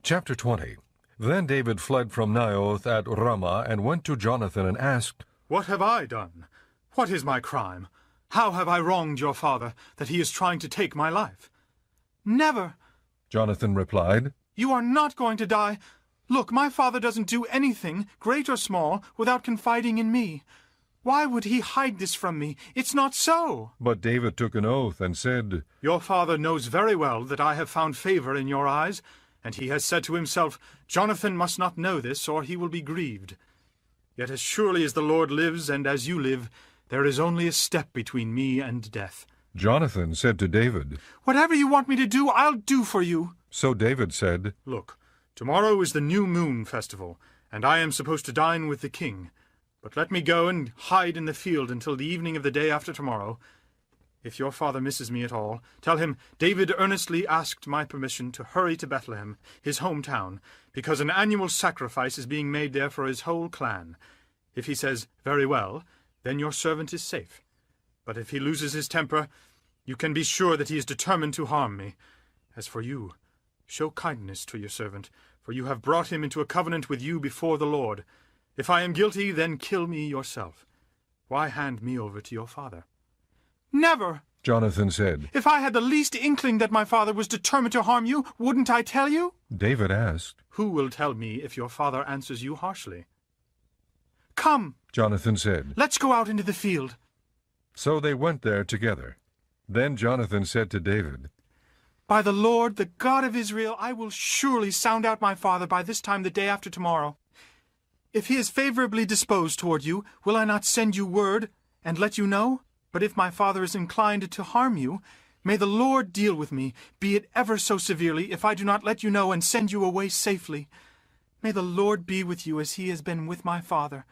Chapter 20. Then David fled from Naioth at Ramah and went to Jonathan and asked, What have I done? What is my crime? How have I wronged your father, that he is trying to take my life? Never. Jonathan replied, You are not going to die. Look, my father doesn't do anything, great or small, without confiding in me. Why would he hide this from me? It's not so. But David took an oath and said, Your father knows very well that I have found favor in your eyes, and he has said to himself, Jonathan must not know this, or he will be grieved. Yet as surely as the Lord lives, and as you live, there is only a step between me and death. Jonathan said to David, Whatever you want me to do, I'll do for you. So David said, Look, tomorrow is the new moon festival, and I am supposed to dine with the king. But let me go and hide in the field until the evening of the day after tomorrow. If your father misses me at all, tell him David earnestly asked my permission to hurry to Bethlehem, his hometown, because an annual sacrifice is being made there for his whole clan. If he says, Very well, then your servant is safe. But if he loses his temper, you can be sure that he is determined to harm me. As for you, show kindness to your servant, for you have brought him into a covenant with you before the Lord. If I am guilty, then kill me yourself. Why hand me over to your father? Never! Jonathan said. If I had the least inkling that my father was determined to harm you, wouldn't I tell you? David asked, Who will tell me if your father answers you harshly? Come, Jonathan said. Let's go out into the field. So they went there together. Then Jonathan said to David, By the Lord, the God of Israel, I will surely sound out my father by this time the day after tomorrow. If he is favorably disposed toward you, will I not send you word and let you know? But if my father is inclined to harm you, may the Lord deal with me, be it ever so severely, if I do not let you know and send you away safely. May the Lord be with you as he has been with my father.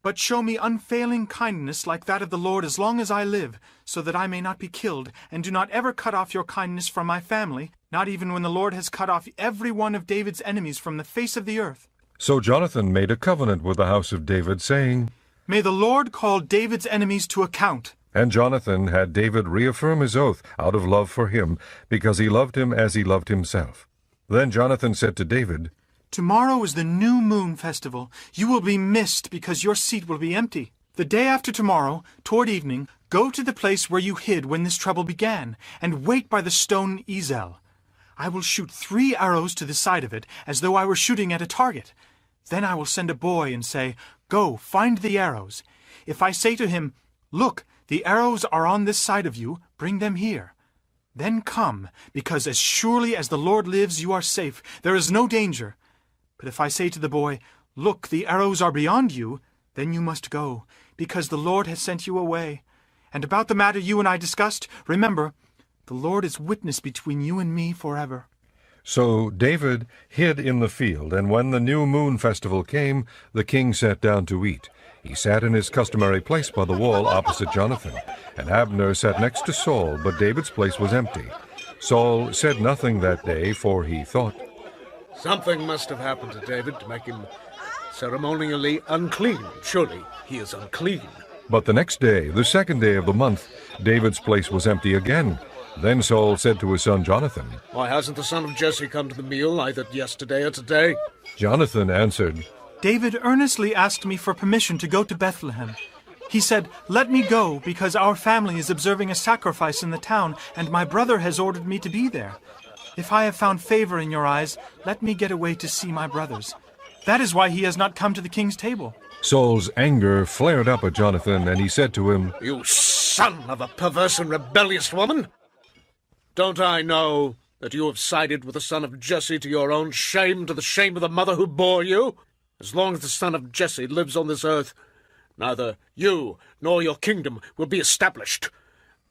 But show me unfailing kindness like that of the Lord as long as I live, so that I may not be killed, and do not ever cut off your kindness from my family, not even when the Lord has cut off every one of David's enemies from the face of the earth. So Jonathan made a covenant with the house of David, saying, May the Lord call David's enemies to account. And Jonathan had David reaffirm his oath out of love for him, because he loved him as he loved himself. Then Jonathan said to David, Tomorrow is the new moon festival. You will be missed because your seat will be empty. The day after tomorrow, toward evening, go to the place where you hid when this trouble began, and wait by the stone Ezel. I will shoot 3 arrows to the side of it, as though I were shooting at a target. Then I will send a boy and say, Go, find the arrows. If I say to him, Look, the arrows are on this side of you, bring them here. Then come, because as surely as the Lord lives, you are safe. There is no danger. But if I say to the boy, Look, the arrows are beyond you, then you must go, because the Lord has sent you away. And about the matter you and I discussed, remember, the Lord is witness between you and me forever. So David hid in the field, and when the new moon festival came, the king sat down to eat. He sat in his customary place by the wall opposite Jonathan, and Abner sat next to Saul, but David's place was empty. Saul said nothing that day, for he thought, Something must have happened to David to make him ceremonially unclean. Surely he is unclean. But the next day, the second day of the month, David's place was empty again. Then Saul said to his son Jonathan, Why hasn't the son of Jesse come to the meal either yesterday or today? Jonathan answered, David earnestly asked me for permission to go to Bethlehem. He said, Let me go, because our family is observing a sacrifice in the town, and my brother has ordered me to be there. If I have found favor in your eyes, let me get away to see my brothers. That is why he has not come to the king's table. Saul's anger flared up at Jonathan, and he said to him, You son of a perverse and rebellious woman! Don't I know that you have sided with the son of Jesse to your own shame, to the shame of the mother who bore you? As long as the son of Jesse lives on this earth, neither you nor your kingdom will be established.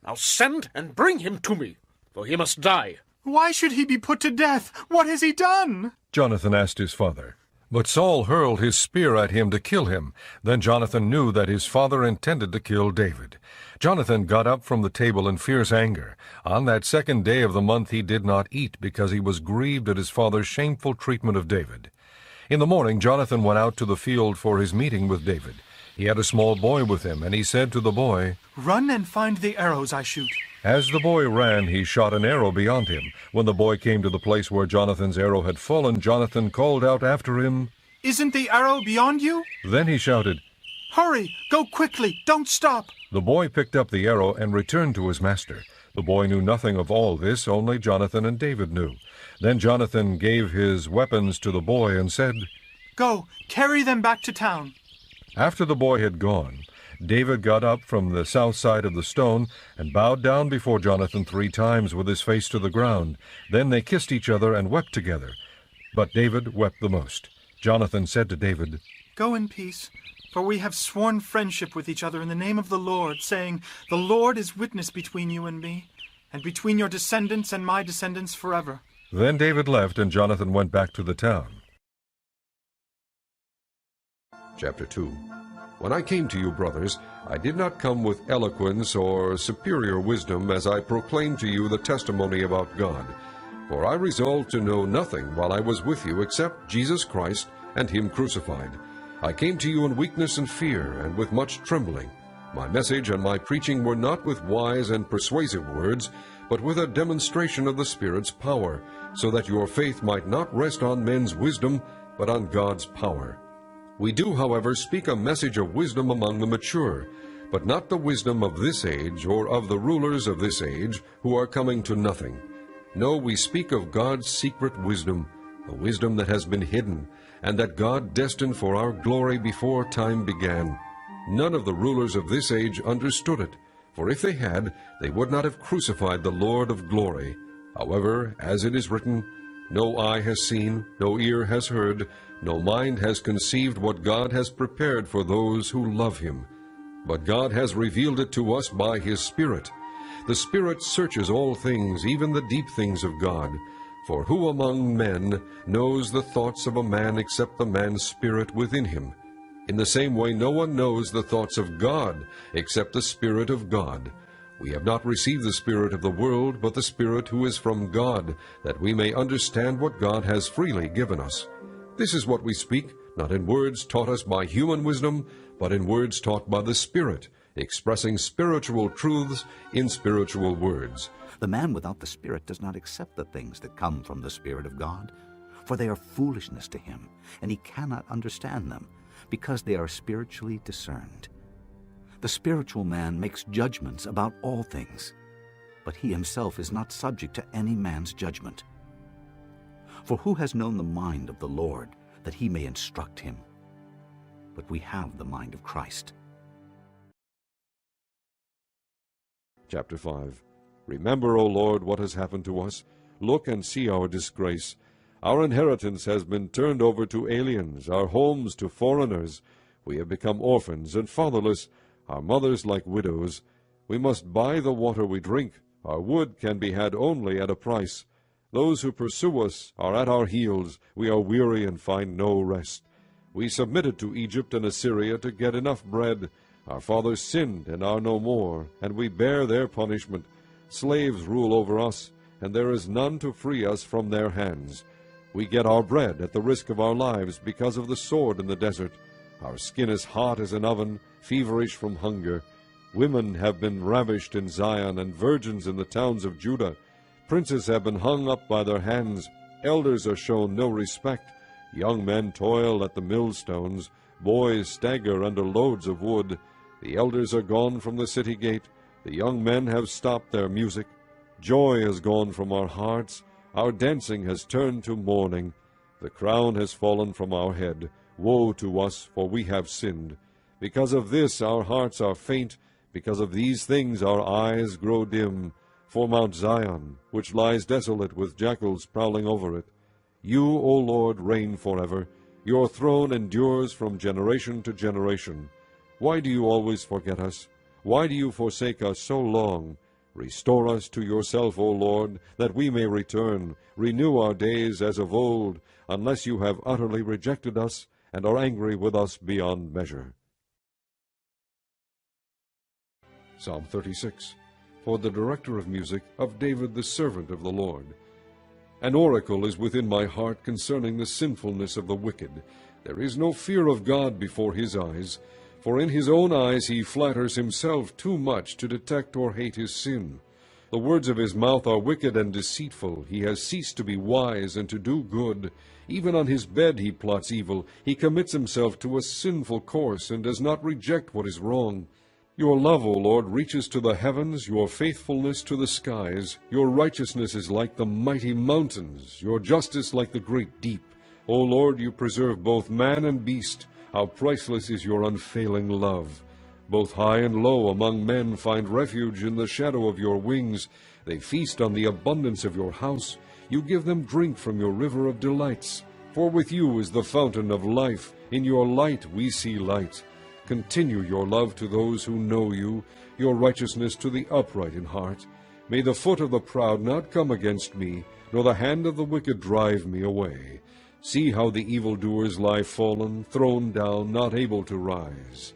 Now send and bring him to me, for he must die. Why should he be put to death? What has he done? Jonathan asked his father. But Saul hurled his spear at him to kill him. Then Jonathan knew that his father intended to kill David. Jonathan got up from the table in fierce anger. On that second day of the month he did not eat, because he was grieved at his father's shameful treatment of David. In the morning Jonathan went out to the field for his meeting with David. He had a small boy with him, and he said to the boy, Run and find the arrows I shoot. As the boy ran, he shot an arrow beyond him. When the boy came to the place where Jonathan's arrow had fallen, Jonathan called out after him, Isn't the arrow beyond you? Then he shouted, Hurry! Go quickly! Don't stop! The boy picked up the arrow and returned to his master. The boy knew nothing of all this, only Jonathan and David knew. Then Jonathan gave his weapons to the boy and said, Go, carry them back to town. After the boy had gone, David got up from the south side of the stone and bowed down before Jonathan 3 times with his face to the ground. Then they kissed each other and wept together. But David wept the most. Jonathan said to David, Go in peace, for we have sworn friendship with each other in the name of the Lord, saying, The Lord is witness between you and me, and between your descendants and my descendants forever. Then David left, and Jonathan went back to the town. Chapter 2. When I came to you, brothers, I did not come with eloquence or superior wisdom as I proclaimed to you the testimony about God. For I resolved to know nothing while I was with you except Jesus Christ and Him crucified. I came to you in weakness and fear and with much trembling. My message and my preaching were not with wise and persuasive words, but with a demonstration of the Spirit's power, so that your faith might not rest on men's wisdom, but on God's power. We do, however, speak a message of wisdom among the mature, but not the wisdom of this age or of the rulers of this age who are coming to nothing. No, we speak of God's secret wisdom, a wisdom that has been hidden, and that God destined for our glory before time began. None of the rulers of this age understood it, for if they had, they would not have crucified the Lord of glory. However, as it is written, No eye has seen, no ear has heard, no mind has conceived what God has prepared for those who love Him. But God has revealed it to us by His Spirit. The Spirit searches all things, even the deep things of God. For who among men knows the thoughts of a man except the man's spirit within him? In the same way no one knows the thoughts of God except the Spirit of God. We have not received the spirit of the world, but the Spirit who is from God, that we may understand what God has freely given us. This is what we speak, not in words taught us by human wisdom, but in words taught by the Spirit, expressing spiritual truths in spiritual words. The man without the Spirit does not accept the things that come from the Spirit of God, for they are foolishness to him, and he cannot understand them, because they are spiritually discerned. The spiritual man makes judgments about all things, but he himself is not subject to any man's judgment. For who has known the mind of the Lord, that he may instruct him? But we have the mind of Christ. Chapter 5. Remember, O Lord, what has happened to us. Look and see our disgrace. Our inheritance has been turned over to aliens, our homes to foreigners. We have become orphans and fatherless, our mothers like widows. We must buy the water we drink. Our wood can be had only at a price. Those who pursue us are at our heels. We are weary and find no rest. We submitted to Egypt and Assyria to get enough bread. Our fathers sinned and are no more, and we bear their punishment. Slaves rule over us, and there is none to free us from their hands. We get our bread at the risk of our lives because of the sword in the desert. Our skin is hot as an oven, feverish from hunger. Women have been ravished in Zion, and virgins in the towns of Judah. Princes have been hung up by their hands. Elders are shown no respect. Young men toil at the millstones. Boys stagger under loads of wood. The elders are gone from the city gate. The young men have stopped their music. Joy has gone from our hearts. Our dancing has turned to mourning. The crown has fallen from our head. Woe to us, for we have sinned. Because of this our hearts are faint. Because of these things our eyes grow dim. For Mount Zion, which lies desolate with jackals prowling over it. You, O Lord, reign forever. Your throne endures from generation to generation. Why do you always forget us? Why do you forsake us so long? Restore us to yourself, O Lord, that we may return. Renew our days as of old, unless you have utterly rejected us and are angry with us beyond measure. Psalm 36. For the director of music, of David the servant of the Lord. An oracle is within my heart concerning the sinfulness of the wicked. There is no fear of God before his eyes. For in his own eyes he flatters himself too much to detect or hate his sin. The words of his mouth are wicked and deceitful. He has ceased to be wise and to do good. Even on his bed he plots evil. He commits himself to a sinful course and does not reject what is wrong. Your love, O Lord, reaches to the heavens, your faithfulness to the skies. Your righteousness is like the mighty mountains, your justice like the great deep. O Lord, you preserve both man and beast. How priceless is your unfailing love! Both high and low among men find refuge in the shadow of your wings. They feast on the abundance of your house. You give them drink from your river of delights. For with you is the fountain of life. In your light we see light. Continue your love to those who know you, your righteousness to the upright in heart. May the foot of the proud not come against me, nor the hand of the wicked drive me away. See how the evildoers lie fallen, thrown down, not able to rise.